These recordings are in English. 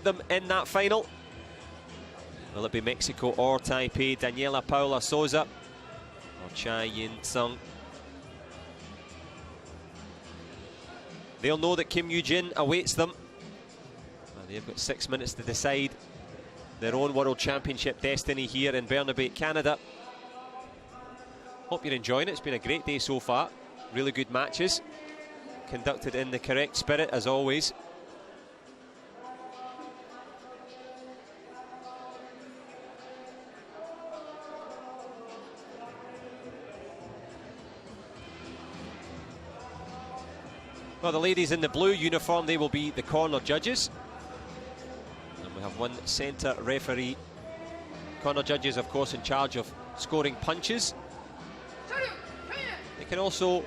beat them in that final? Will it be Mexico or Taipei? Daniela Paula Souza or Chai Yin-sung? They'll know that Kim Yoo-jin awaits them. And they've got 6 minutes to decide their own World Championship destiny here in Burnaby, Canada. Hope you're enjoying it. It's been a great day so far. Really good matches, conducted in the correct spirit as always. Well, the ladies in the blue uniform, they will be the corner judges. And we have one centre referee. Corner judges, of course, in charge of scoring punches. They can also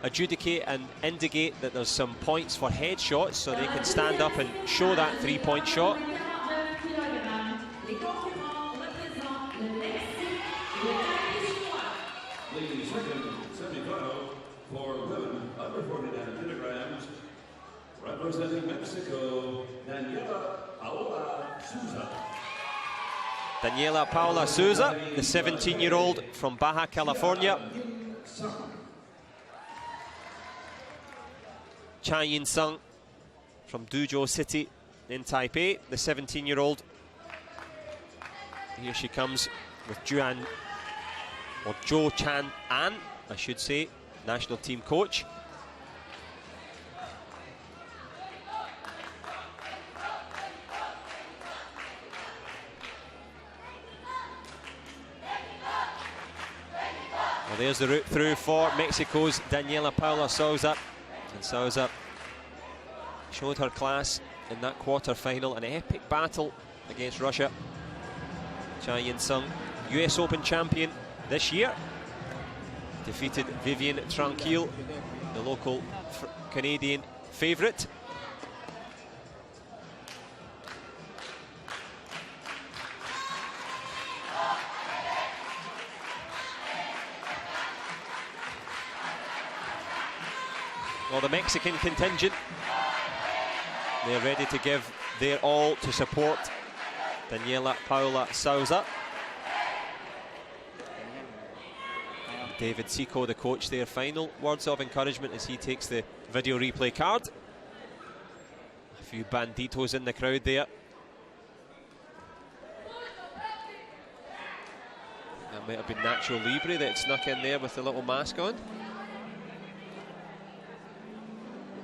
adjudicate and indicate that there's some points for headshots, so they can stand up and show that three-point shot. Representing Mexico, Daniela Paula Souza. Daniela Paula Souza, the 17-year-old from Baja California. Chai Yin-sung from Duzhou City in Taipei, the 17-year-old. Here she comes with Zhou Chan An, I should say, national team coach. Well, there's the route through for Mexico's Daniela Paula Souza. And Souza showed her class in that quarter-final, an epic battle against Russia. Chai Yin-sung, US Open champion this year, defeated Vivienne Tranquille, the local Canadian favourite. Well, the Mexican contingent, they're ready to give their all to support Daniela Paula Souza. David Seco, the coach there, final words of encouragement as he takes the video replay card. A few banditos in the crowd there. That might have been Nacho Libre that snuck in there with the little mask on.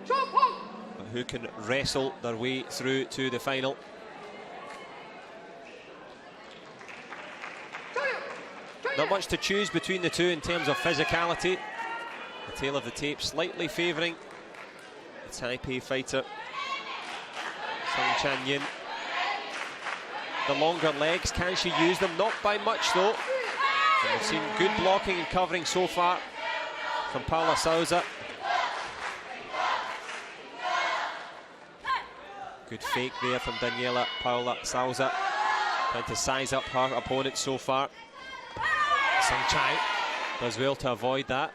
But who can wrestle their way through to the final? Not much to choose between the two in terms of physicality. The tail of the tape slightly favouring the Taipei fighter, Sung Chan-yin. The longer legs, can she use them? Not by much though. And we've seen good blocking and covering so far from Paula Souza. Good fake there from Daniela Paula Souza, trying to size up her opponent so far. Sung Chai does well to avoid that.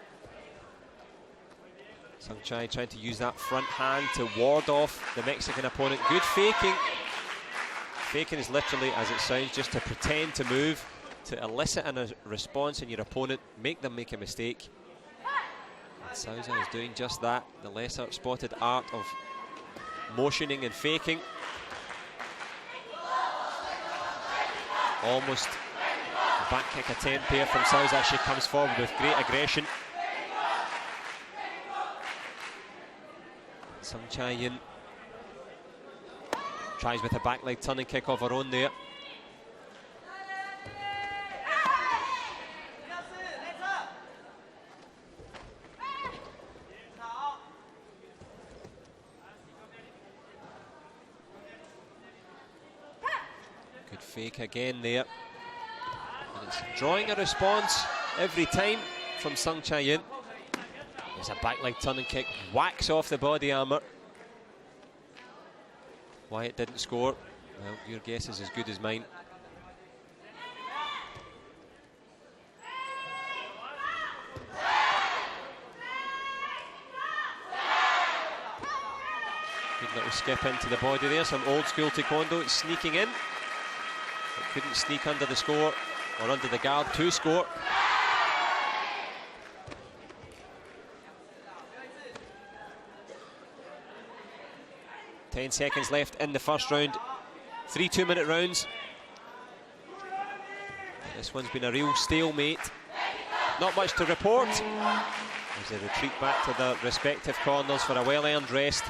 Sung Chai trying to use that front hand to ward off the Mexican opponent. Good faking. Faking is literally, as it sounds, just to pretend to move, to elicit a response in your opponent, make them make a mistake. And Souza is doing just that, the lesser spotted art of motioning and faking. Almost a back kick attempt there from Souza. She comes forward with great aggression. Sung Chai-yin tries with a back leg turning kick of her own there. Good fake again there. And it's drawing a response every time from Sung Chai-yin. There's a back leg turning kick, whacks off the body armour. Why it didn't score, well, your guess is as good as mine. Good little skip into the body there, some old school taekwondo. It's sneaking in, but couldn't sneak under the score or under the guard to score. Ten seconds left in the first round. 3 2-minute rounds. This one's been a real stalemate. Not much to report as they retreat back to their respective corners for a well-earned rest.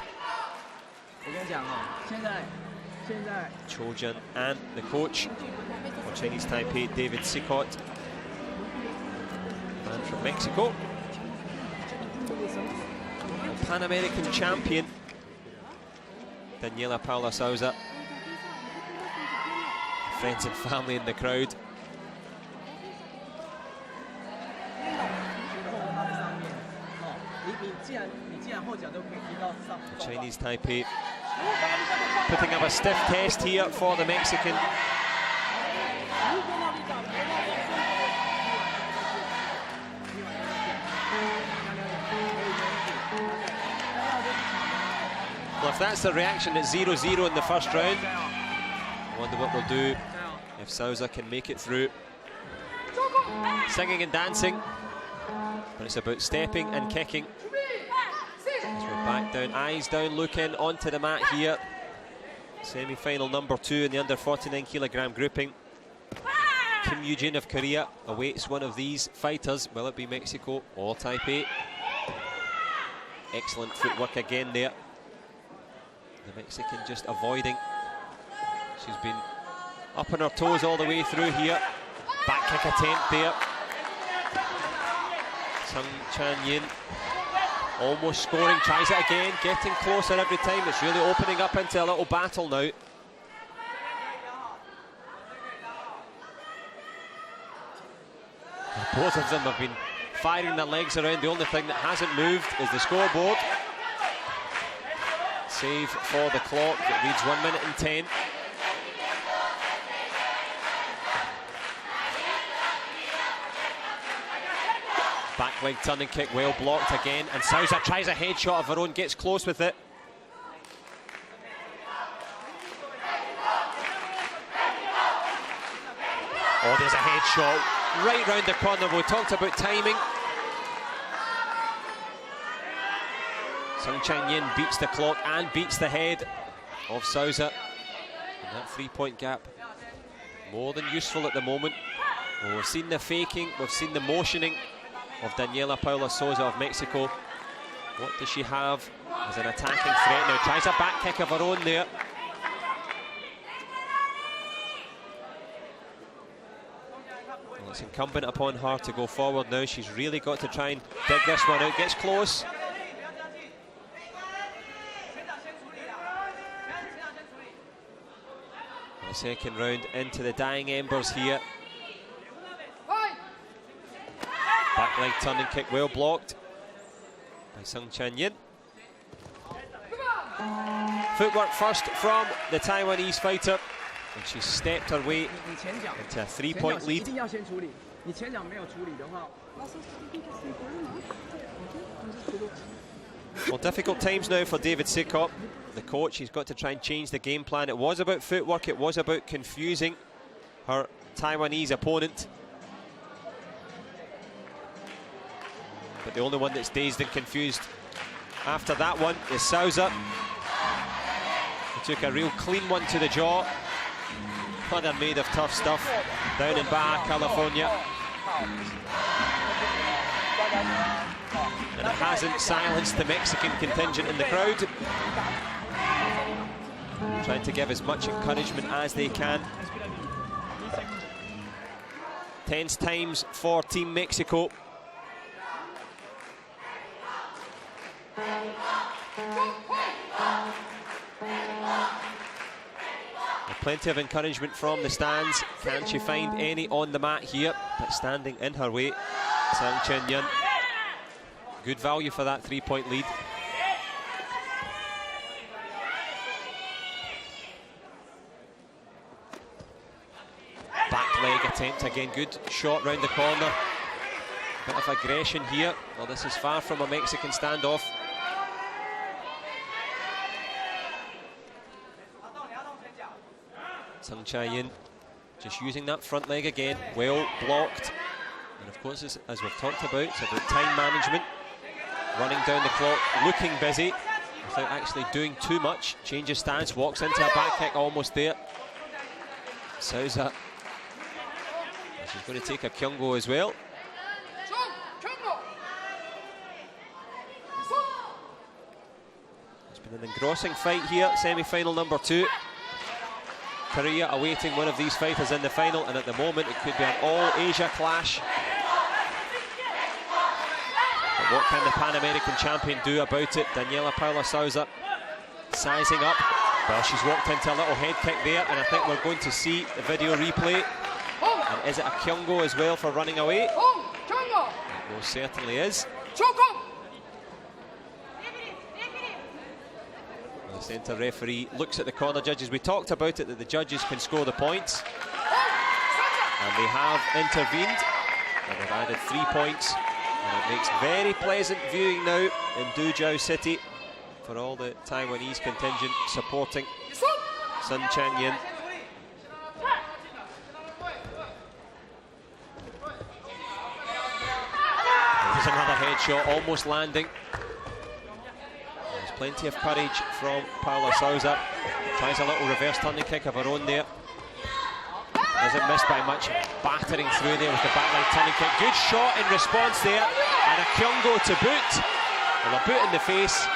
Cho Jun and the coach for Chinese Taipei, David Sicot, and from Mexico, the Pan American champion Daniela Paula Souza. Friends and family in the crowd. The Chinese Taipei putting up a stiff test here for the Mexican. Well, if that's the reaction at 0-0 in the first round, I wonder what they'll do if Souza can make it through. Singing and dancing, but it's about stepping and kicking. As we're back down, eyes down, looking onto the mat here. Semi-final number 2 in the under 49 kilogram grouping. Kim Yoo-jin of Korea awaits one of these fighters. Will it be Mexico or Taipei? Excellent footwork again there. The Mexican just avoiding. She's been up on her toes all the way through here. Back kick attempt there. Sung Chan-yin almost scoring, tries it again, getting closer every time. It's really opening up into a little battle now. Both of them have been firing their legs around. The only thing that hasn't moved is the scoreboard. Save for the clock. It reads 1 minute and 10. Back leg turning kick, well blocked again, and Souza tries a headshot of her own, gets close with it. Oh, there's a headshot right round the corner. We talked about timing. Sung Chan-yin beats the clock and beats the head of Souza. And that 3-point gap, more than useful at the moment. Well, we've seen the faking, we've seen the motioning of Daniela Paula Souza of Mexico. What does she have as an attacking threat now? Tries a back kick of her own there. Well, it's incumbent upon her to go forward now. She's really got to try and dig this one out. Gets close. The second round into the dying embers here. Back leg turning kick, well blocked by Sung Chan-yin. Footwork first from the Taiwanese fighter, and she stepped her way into a 3-point lead. Well, difficult times now for David Sicot, the coach. He's got to try and change the game plan. It was about footwork, it was about confusing her Taiwanese opponent. But the only one that's dazed and confused after that one is Souza. He took a real clean one to the jaw. But they're made of tough stuff down in Baja, California. And it hasn't silenced the Mexican contingent in the crowd. Trying to give as much encouragement as they can. Tense times for Team Mexico. Plenty of encouragement from the stands. Can she find any on the mat here? But standing in her way, Sung Chan-yin. Good value for that 3-point lead. Back leg attempt again, good shot round the corner. Bit of aggression here. Well, this is far from a Mexican standoff. Sung Cha-Yin just using that front leg again, well blocked. And of course, as we've talked about, it's about time management. Running down the clock, looking busy, without actually doing too much. Changes stance, walks into a back kick, almost there. Souza. She's going to take a Kyungo as well. It's been an engrossing fight here, semi-final number 2. Korea awaiting one of these fighters in the final, and at the moment it could be an all-Asia clash. But what can the Pan American champion do about it? Daniela Paula Souza sizing up. Well, she's walked into a little head kick there, and I think we're going to see the video replay. And is it a Kyungo as well for running away? It most certainly is. The centre referee looks at the corner judges. We talked about it, that the judges can score the points, and they have intervened, and they've added 3 points, and it makes very pleasant viewing now in Duzhou City for all the Taiwanese contingent supporting Sung Cha-Yin. There's another headshot almost landing. There's plenty of courage from Paula Souza. Tries a little reverse turning kick of her own there. Doesn't miss by much. Battering through there with the backline turning kick. Good shot in response there. And a Kyungo to boot. And a boot in the face.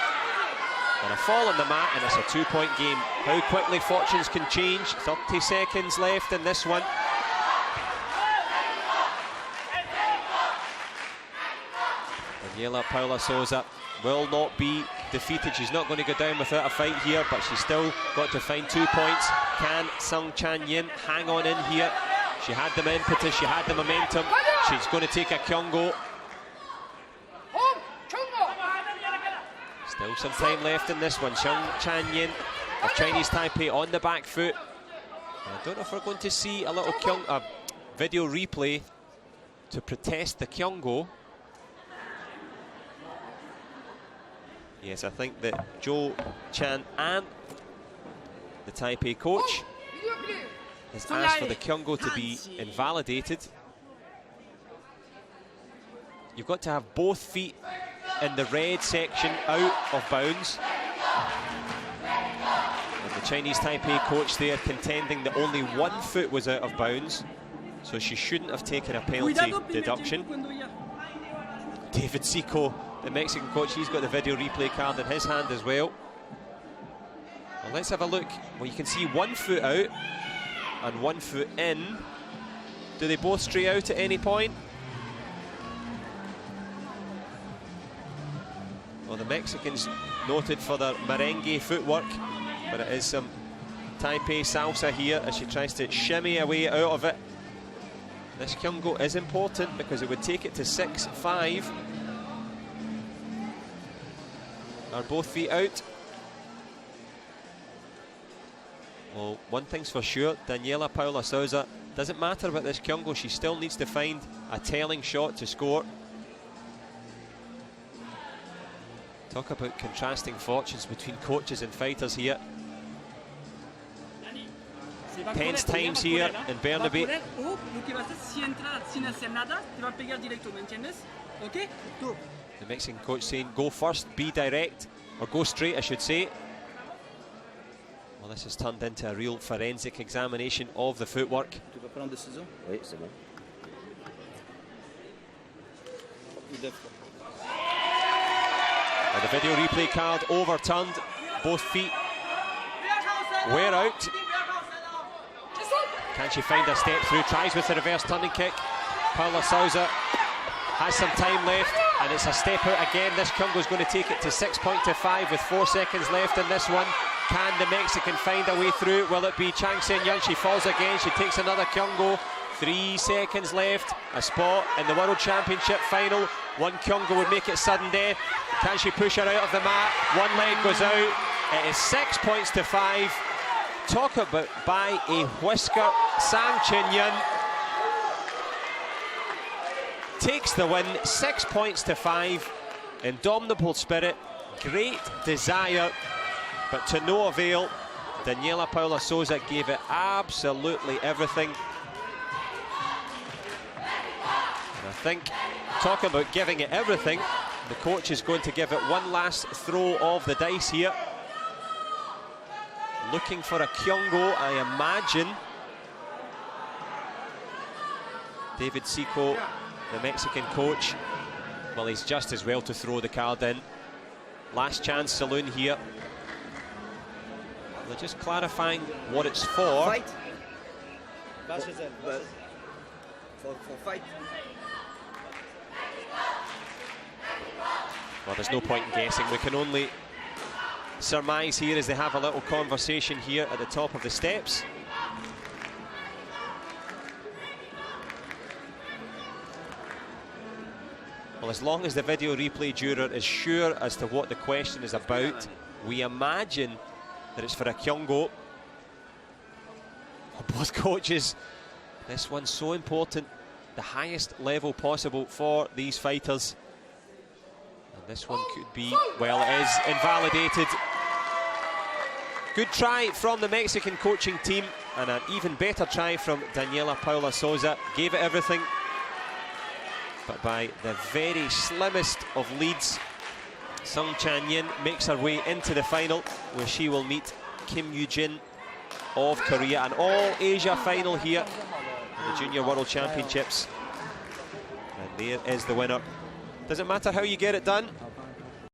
And a fall on the mat, and it's a 2-point game. How quickly fortunes can change. 30 seconds left in this one. Daniela Paula Souza will not be defeated. She's not going to go down without a fight here, but she's still got to find 2 points. Can Sung Cha-Yin hang on in here? She had the impetus, she had the momentum. She's going to take a Kyungo. Still some time left in this one. Sung Cha-Yin of Chinese Taipei on the back foot. And I don't know if we're going to see a little video replay to protest the Kyungo. Yes, I think that Joe Chan and the Taipei coach has asked for the Kyungo to be invalidated. You've got to have both feet in the red section out of bounds. And the Chinese Taipei coach there contending that only 1 foot was out of bounds, so she shouldn't have taken a penalty deduction. David Seco, the Mexican coach, he's got the video replay card in his hand as well. Well, let's have a look. Well, you can see 1 foot out and 1 foot in. Do they both stray out at any point? Well, the Mexicans noted for their merengue footwork, but it is some Taipei salsa here as she tries to shimmy away out of it. This Kyungo is important because it would take it to 6-5. Are both feet out? Well, one thing's for sure, Daniela Paula Souza, doesn't matter about this Kyungo, she still needs to find a telling shot to score. Talk about contrasting fortunes between coaches and fighters here. Tense times here in Burnaby. The Mexican coach saying go first, be direct, or go straight I should say. Well, this has turned into a real forensic examination of the footwork. And the video replay card overturned. Both feet were out. Can she find a step through? Tries with the reverse turning kick. Paula Souza has some time left, and it's a step out again. This Kyungo's going to take it to 6-5 with 4 seconds left in this one. Can the Mexican find a way through? Will it be Chang Sen-Yun? She falls again. She takes another Kyungo. 3 seconds left. A spot in the World Championship final. One Kyungo would make it sudden death. Can she push her out of the mat? One leg goes out. It is 6-5. Talk about by a whisker. Sang Cha-Yin takes the win. 6-5. Indomitable spirit, great desire, but to no avail. Daniela Paula Souza gave it absolutely everything. And I think, talking about giving it everything, the coach is going to give it one last throw of the dice here. Looking for a Kyungo, I imagine. David Seco, the Mexican coach, well, he's just as well to throw the card in. Last chance saloon here. They're just clarifying what it's for. Fight. For fight. Well, there's no point in guessing. We can only surmise here as they have a little conversation here at the top of the steps. Well, as long as the video replay juror is sure as to what the question is about, we imagine that it's for a Kyungo. Both coaches, this one's so important, the highest level possible for these fighters. And this one could be, well, it is invalidated. Good try from the Mexican coaching team, and an even better try from Daniela Paula Souza. Gave it everything, but by the very slimmest of leads. Sung Chan-yin makes her way into the final, where she will meet Kim Yoo-jin of Korea. An all-Asia final here at the Junior World Championships. And there is the winner. Doesn't matter how you get it done,